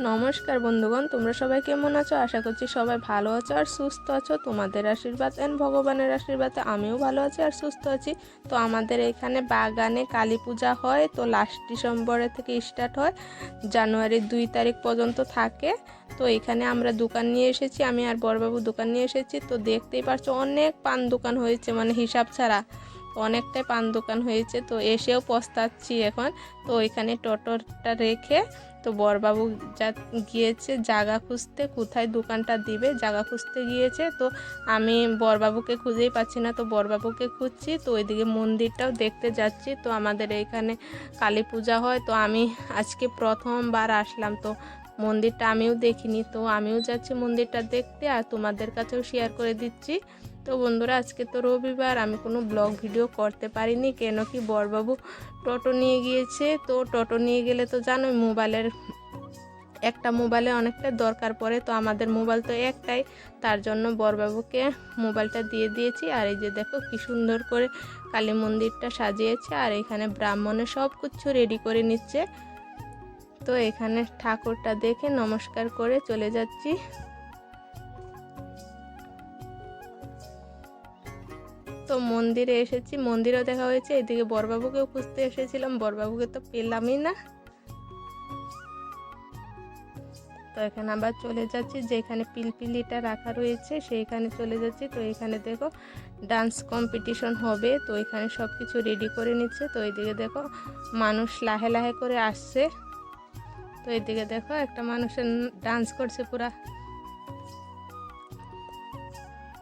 নমস্কার বন্ধুগণ, তোমরা সবাই কেমন আছো? আশা করছি সবাই ভালো আছো আর সুস্থ আছো। তোমাদের আশীর্বাদ এন্ড ভগবানের আশীর্বাদে আমিও ভালো আছি আর সুস্থ আছি। তো আমাদের এখানে বাগানে কালী পূজা হয়, তো লাস্ট ডিসেম্বরে থেকে স্টার্ট হয়, জানুয়ারির 2 তারিখ পর্যন্ত থাকে। তো এখানে আমরা দোকান নিয়ে এসেছি, আমি আর বড়বাবু দোকান নিয়ে এসেছি। তো দেখতেই পারছো অনেক পান দোকান হয়েছে, মানে হিসাব ছাড়া অনেকটাই পান দোকান হয়েছে। তো এসেও পস্তাচ্ছি এখন। তো এখানে টোটোটা রেখে তো বড়বাবু গিয়েছে জায়গা খুঁজতে, কোথায় দোকানটা দিবে জায়গা খুঁজতে গিয়েছে। তো আমি বড়বাবুকে খুঁজেই পাচ্ছি না, তো বড়বাবুকে খুঁজছি। তো ওইদিকে মন্দিরটাও দেখতে যাচ্ছি। তো আমাদের এইখানে কালী পূজা হয়, তো আমি আজকে প্রথমবার আসলাম। তো মন্দিরটা আমিও দেখিনি, তো আমিও যাচ্ছি মন্দিরটা দেখতে আর তোমাদের কাছেও শেয়ার করে দিচ্ছি। তো বন্ধুরা, আজকে তো রবিবার, আমি কোনো ব্লগ ভিডিও করতে পারিনি, কেন কি বড়বাবু টোটো নিয়ে গিয়েছে। তো টোটো নিয়ে গেলে তো জানোই একটা মোবাইলে অনেকটা দরকার পড়ে। তো আমাদের মোবাইল তো একটাই, তার জন্য বড়বাবুকে মোবাইলটা দিয়ে দিয়েছি। আর এই যে দেখো কি সুন্দর করে কালী মন্দিরটা সাজিয়েছে, আর এখানে ব্রাহ্মণে সব কিছু রেডি করে নিচ্ছে। তো এখানে ঠাকুরটা দেখে নমস্কার করে চলে যাচ্ছি। তো মন্দিরে এসেছি, মন্দিরেও দেখা হয়েছে। এদিকে বড়বাবুকেও খুঁজতে এসেছিলাম, বড়বাবুকে তো পেলামই না। তো এখানে আবার চলে যাচ্ছি, যেখানে পিলপিলিটা রাখা রয়েছে সেইখানে চলে যাচ্ছি। তো এখানে দেখো ডান্স কম্পিটিশন হবে, তো এখানে সব কিছু রেডি করে নিচ্ছে। তো এইদিকে দেখো মানুষ লাহে লাহে করে আসছে। তো এইদিকে দেখো একটা মানুষের ডান্স করছে পুরা।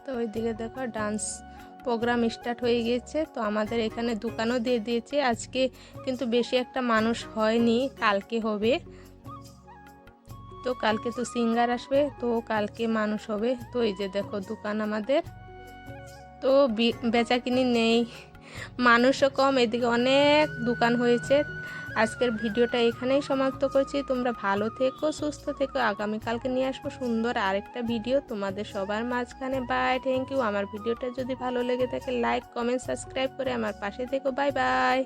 তো ওইদিকে দেখো ডান্স প্রোগ্রাম স্টার্ট হয়ে গিয়েছে। তো আমাদের এখানে দোকানও দিয়ে দিয়েছে। আজকে কিন্তু বেশি একটা মানুষ হয়নি, কালকে হবে। তো কালকে তো সিঙ্গার আসবে, তো কালকে মানুষ হবে। তো এই যে দেখো দোকান আমাদের, তো বেচাকিনি নেই, মানুষও কম, এদিকে অনেক দোকান হয়েছে। আজকের ভিডিওটা এখানেই সমাপ্ত করছি। তোমরা ভালো থেকো, সুস্থ থেকো। আগামীকালকে নিয়ে আসবো সুন্দর আরেকটা ভিডিও তোমাদের সবার মাঝখানে। Bye, thank you. আমার ভিডিওটা যদি ভালো লেগে থাকে লাইক কমেন্ট সাবস্ক্রাইব করে আমার পাশে থেকো। Bye bye.